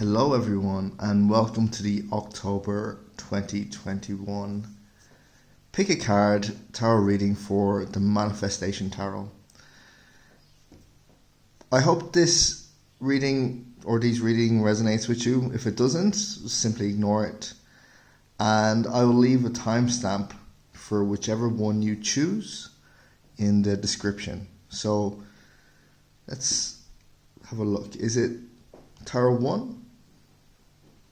Hello everyone and welcome to the October 2021 Pick a Card Tarot reading for the Manifestation Tarot. I hope this reading or these reading resonates with you. If it doesn't, simply ignore it. And I will leave a timestamp for whichever one you choose in the description. So let's have a look. Is it Tarot 1?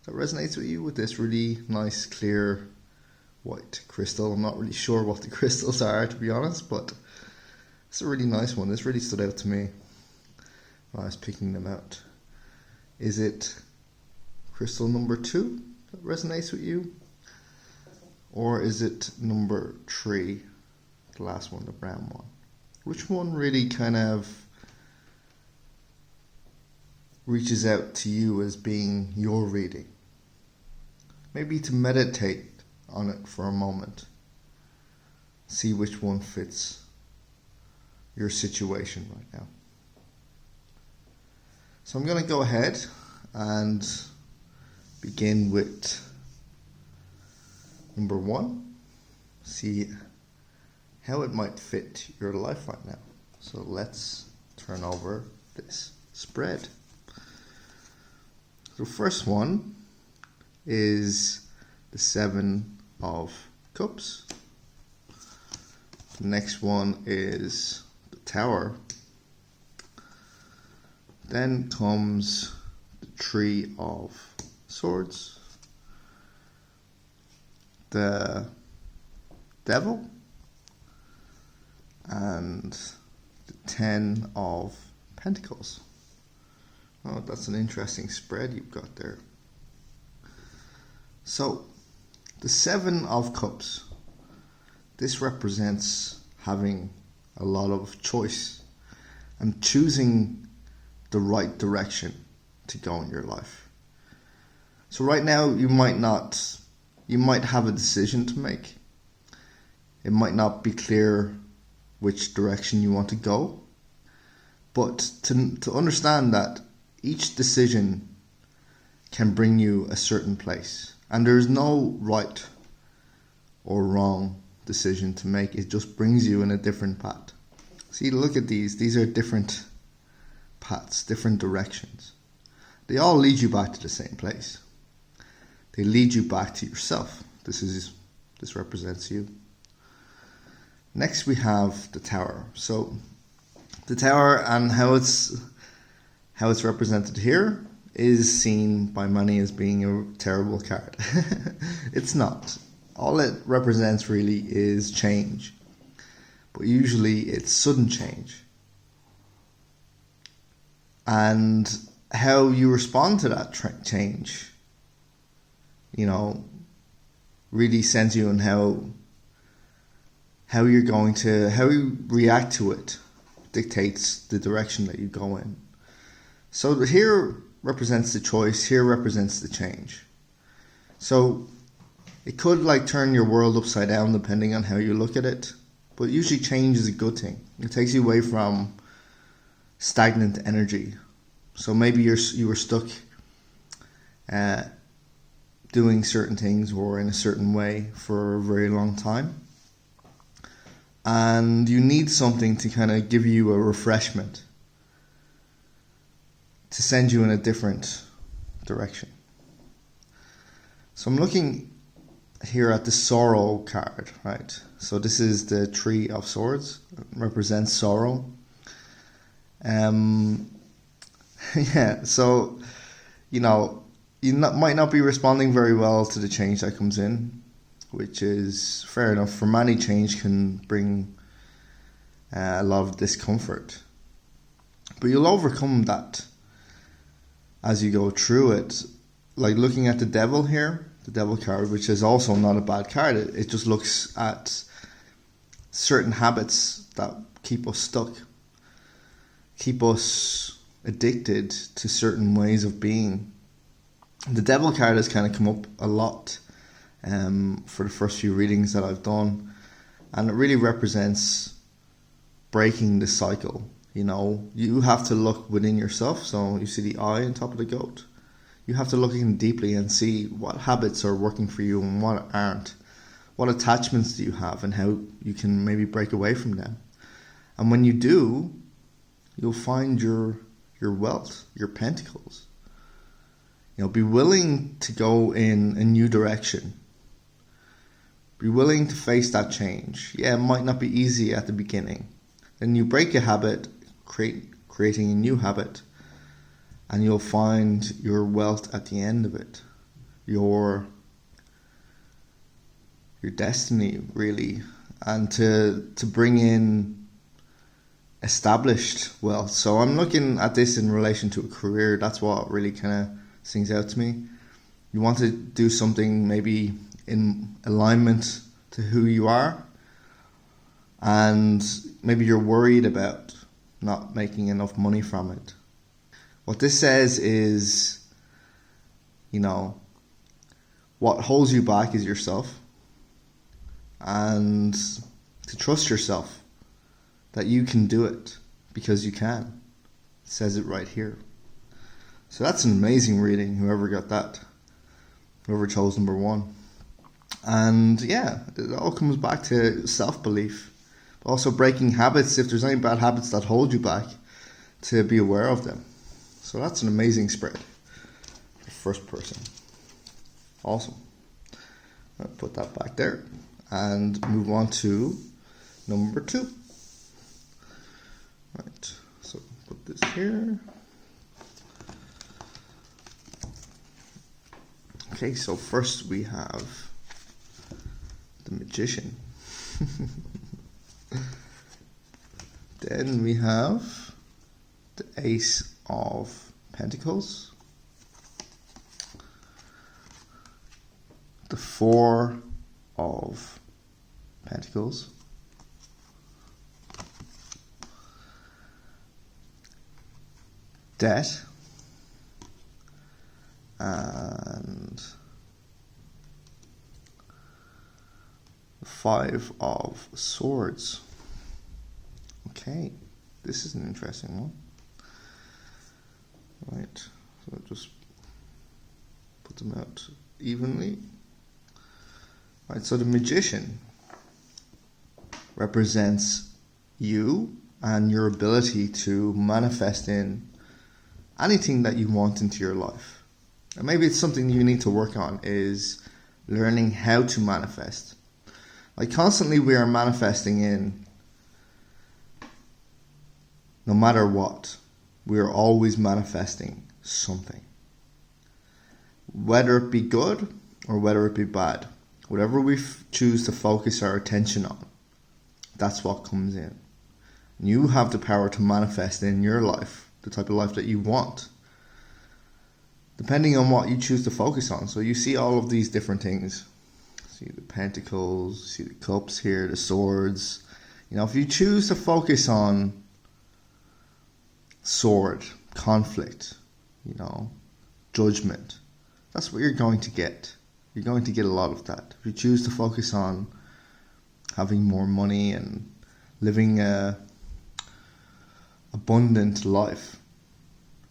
That resonates with you with this really nice clear white crystal. I'm not really sure what the crystals are, to be honest, but it's a really nice one. This really stood out to me when I was picking them out. Is it crystal number 2 that resonates with you? Or is it number 3, the last one, the brown one? Which one really kind of reaches out to you as being your reading? Maybe to meditate on it for a moment. See which one fits your situation right now. So I'm going to go ahead and begin with number 1. See how it might fit your life right now. So let's turn over this spread. The first one is the 7 of Cups. The next one is the Tower. Then comes the 3 of Swords, the Devil, and the 10 of Pentacles. Oh, that's an interesting spread you've got there. So, the 7 of Cups, this represents having a lot of choice and choosing the right direction to go in your life. So right now you might have a decision to make. It might not be clear which direction you want to go, but to understand that each decision can bring you a certain place. And there's no right or wrong decision to make. It just brings you in a different path. See, look at these. These are different paths, different directions. They all lead you back to the same place. They lead you back to yourself. This represents you. Next we have the Tower. So the Tower and how it's represented here is seen by many as being a terrible card. It's not. All it represents really is change. But usually it's sudden change. And how you respond to that change, really sends you on how you react to it dictates the direction that you go in. So here represents the choice, here represents the change. So it could turn your world upside down depending on how you look at it, but usually change is a good thing. It takes you away from stagnant energy. So maybe you were stuck doing certain things or in a certain way for a very long time, and you need something to kind of give you a refreshment, to send you in a different direction. So I'm looking here at the Sorrow card, right? So this is the 3 of Swords. It represents sorrow. Yeah, so, you might not be responding very well to the change that comes in, which is fair enough. For many, change can bring a lot of discomfort. But you'll overcome that as you go through it. Like looking at the Devil here, the Devil card, which is also not a bad card. It just looks at certain habits that keep us stuck, keep us addicted to certain ways of being. The Devil card has kind of come up a lot for the first few readings that I've done, and it really represents breaking the cycle. You have to look within yourself. So you see the eye on top of the goat. You have to look in deeply and see what habits are working for you and what aren't. What attachments do you have and how you can maybe break away from them. And when you do, you'll find your wealth, your pentacles. Be willing to go in a new direction. Be willing to face that change. Yeah, it might not be easy at the beginning. Then you break a habit, creating a new habit, and you'll find your wealth at the end of it. Your destiny, really. And to bring in established wealth. So I'm looking at this in relation to a career. That's what really kind of sings out to me. You want to do something maybe in alignment to who you are, and maybe you're worried about not making enough money from it. What this says is, what holds you back is yourself, and to trust yourself that you can do it because you can. It says it right here. So that's an amazing reading, whoever got that, whoever chose number 1. And yeah, it all comes back to self-belief, but also breaking habits. If there's any bad habits that hold you back, to be aware of them. So that's an amazing spread for first person. Awesome. I'll put that back there and move on to number 2. Right, so put this here. Okay, so first we have the Magician. Then we have the Ace of Pentacles, the Four of Pentacles, Death, and the Five of Swords. Okay, this is an interesting one. Right, so just put them out evenly. Right, so the Magician represents you and your ability to manifest in anything that you want into your life. And maybe it's something you need to work on, is learning how to manifest. Like constantly we are manifesting in, no matter what, we are always manifesting something. Whether it be good or whether it be bad, whatever we choose to focus our attention on, that's what comes in. You have the power to manifest in your life the type of life that you want, depending on what you choose to focus on. So you see all of these different things. See the pentacles, see the cups here, the swords. If you choose to focus on sword, conflict, judgment, that's what you're going to get. You're going to get a lot of that. If you choose to focus on having more money and living a abundant life,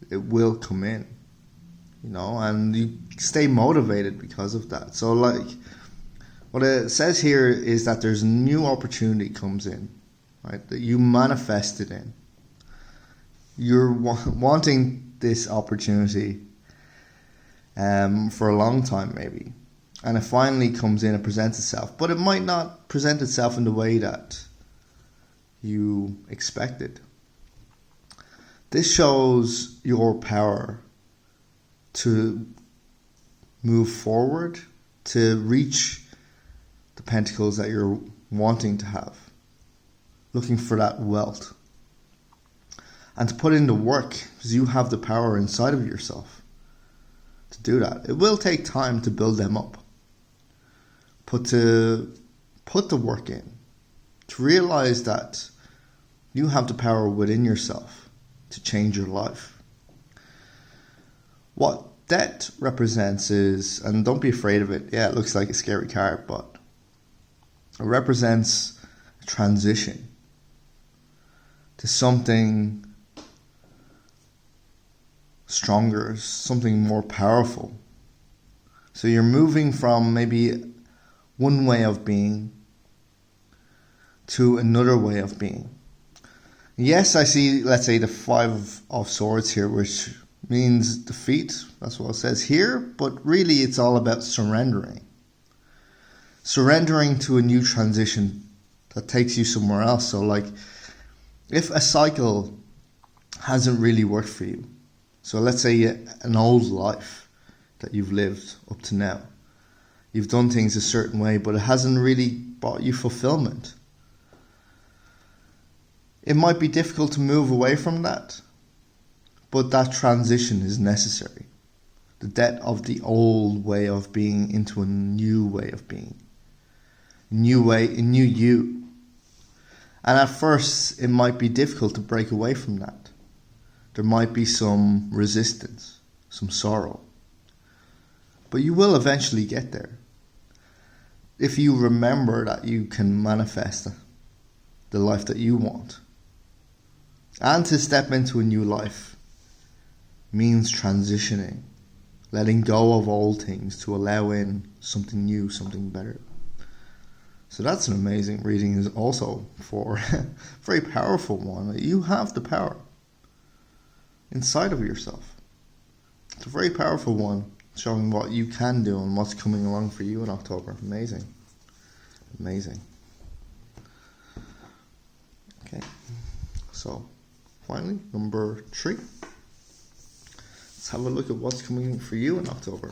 it will come in, and you stay motivated because of that. So like what it says here is that there's a new opportunity comes in, right, that you manifested in. You're wanting this opportunity for a long time maybe, and it finally comes in and presents itself, but it might not present itself in the way that you expected. This shows your power to move forward, to reach the pentacles that you're wanting to have, looking for that wealth, and to put in the work, because you have the power inside of yourself to do that. It will take time to build them up, but to put the work in, to realize that you have the power within yourself to change your life. What debt represents is, and don't be afraid of it, yeah, it looks like a scary card, but it represents a transition to something stronger, something more powerful. So you're moving from maybe one way of being to another way of being. Yes, I see, let's say, the Five of Swords here, which means defeat. That's what it says here. But really, it's all about surrendering. Surrendering to a new transition that takes you somewhere else. So, like, if a cycle hasn't really worked for you, so let's say an old life that you've lived up to now, you've done things a certain way, but it hasn't really brought you fulfillment. It might be difficult to move away from that, but that transition is necessary. The death of the old way of being into a new way of being. A new you. And at first, it might be difficult to break away from that. There might be some resistance, some sorrow. But you will eventually get there. If you remember that you can manifest the life that you want. And to step into a new life means transitioning, letting go of old things to allow in something new, something better. So that's an amazing reading, is also for a very powerful one. You have the power inside of yourself. It's a very powerful one, showing what you can do and what's coming along for you in October. Amazing. Amazing. Okay, so finally, number 3. Let's have a look at what's coming for you in October.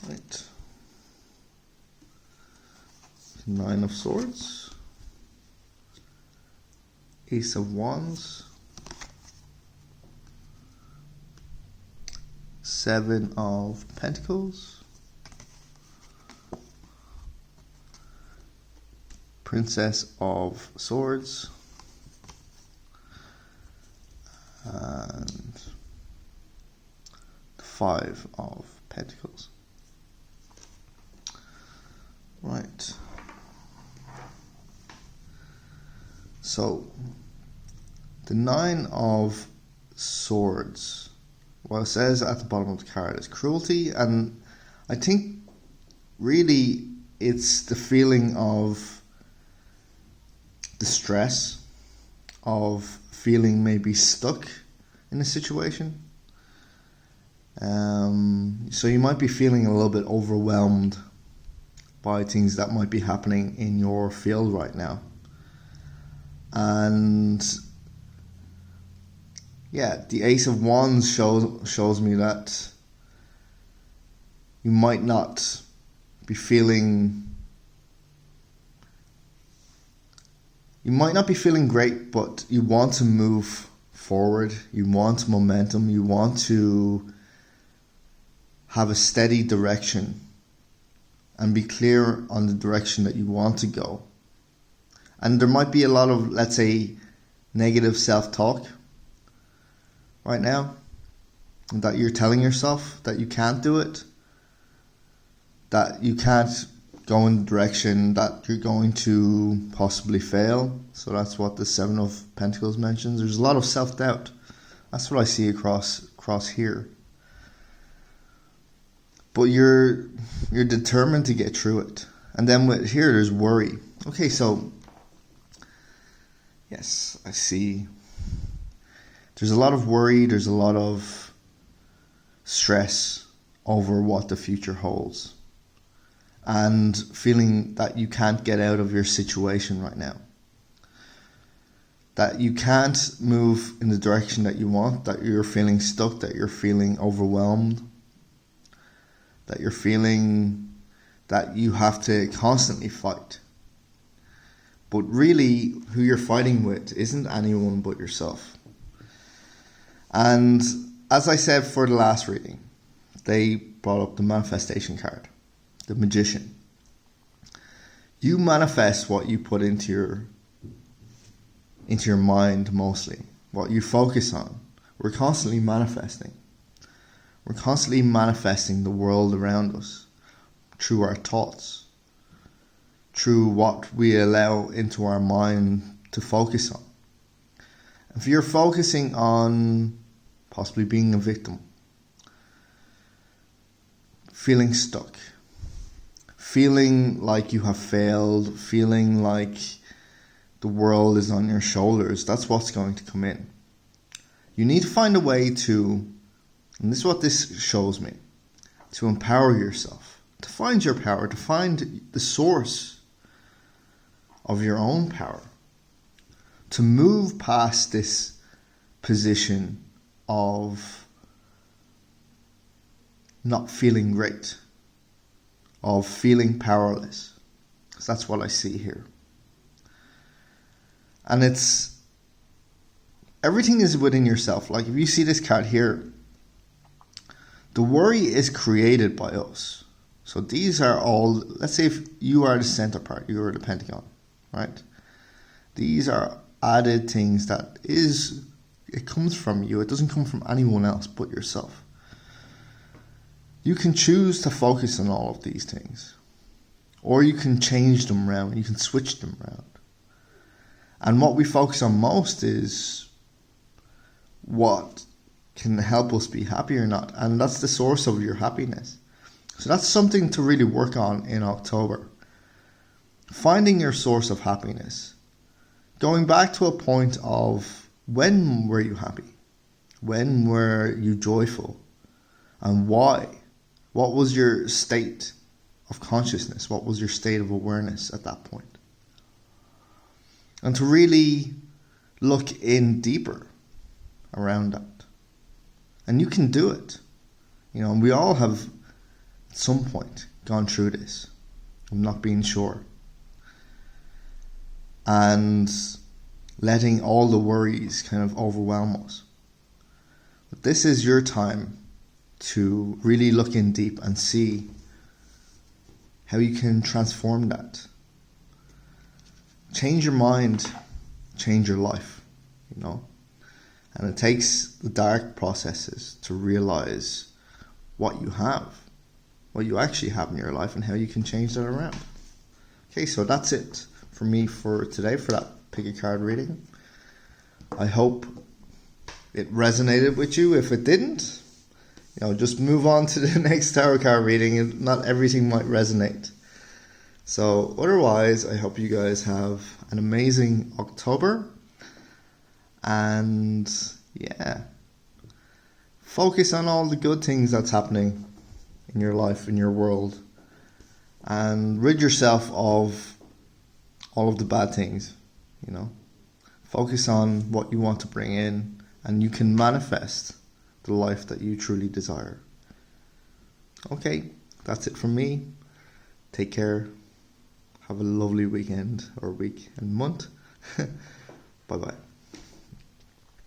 Right. 9 of Swords. Ace of Wands. 7 of Pentacles. Princess of Swords. And the 5 of Pentacles. Right. So, the 9 of Swords, well, it says at the bottom of the card is cruelty, and I think really it's the feeling of distress, of feeling maybe stuck in a situation. So you might be feeling a little bit overwhelmed by things that might be happening in your field right now. And yeah, the Ace of Wands shows me that you might not be feeling great, but you want to move forward, you want momentum, you want to have a steady direction and be clear on the direction that you want to go. And there might be a lot of, let's say, negative self-talk right now, that you're telling yourself that you can't do it, that you can't go in the direction, that you're going to possibly fail. So that's what the 7 of Pentacles mentions. There's a lot of self-doubt. That's what I see across here. But you're determined to get through it. And then with here, there's worry. Okay, so yes, I see. There's a lot of worry. There's a lot of stress over what the future holds. And feeling that you can't get out of your situation right now. That you can't move in the direction that you want, that you're feeling stuck, that you're feeling overwhelmed, that you're feeling that you have to constantly fight. But really, who you're fighting with isn't anyone but yourself. And as I said for the last reading, they brought up the manifestation card. The Magician. You manifest what you put into your mind mostly. What you focus on. We're constantly manifesting. We're constantly manifesting the world around us through our thoughts, through what we allow into our mind to focus on. If you're focusing on possibly being a victim, feeling stuck, feeling like you have failed, feeling like the world is on your shoulders, that's what's going to come in. You need to find a way to, and this is what this shows me, to empower yourself, to find your power, to find the source of your own power, to move past this position of not feeling great, of feeling powerless. So that's what I see here. And everything is within yourself. Like if you see this card here, the worry is created by us. So these are all, let's say if you are the center part, you are the pentagon, right? These are added things it comes from you. It doesn't come from anyone else but yourself. You can choose to focus on all of these things, or you can change them around. You can switch them around. And what we focus on most is what can help us be happy or not. And that's the source of your happiness. So that's something to really work on in October. Finding your source of happiness. Going back to a point of when were you happy? When were you joyful? And why? What was your state of consciousness? What was your state of awareness at that point? And to really look in deeper around that. And you can do it. And we all have at some point gone through this. I'm not being sure. And letting all the worries kind of overwhelm us. But this is your time to really look in deep and see how you can transform that. Change your mind, change your life, And it takes the dark processes to realize what you actually have in your life and how you can change that around. Okay, so that's it for me for today, for that pick a card reading. I hope it resonated with you. If it didn't, just move on to the next tarot card reading. Not everything might resonate. So otherwise, I hope you guys have an amazing October. And focus on all the good things that's happening in your life, in your world. And rid yourself of all of the bad things, Focus on what you want to bring in, and you can manifest the life that you truly desire. Okay, that's it from me. Take care. Have a lovely weekend or week and month. Bye-bye.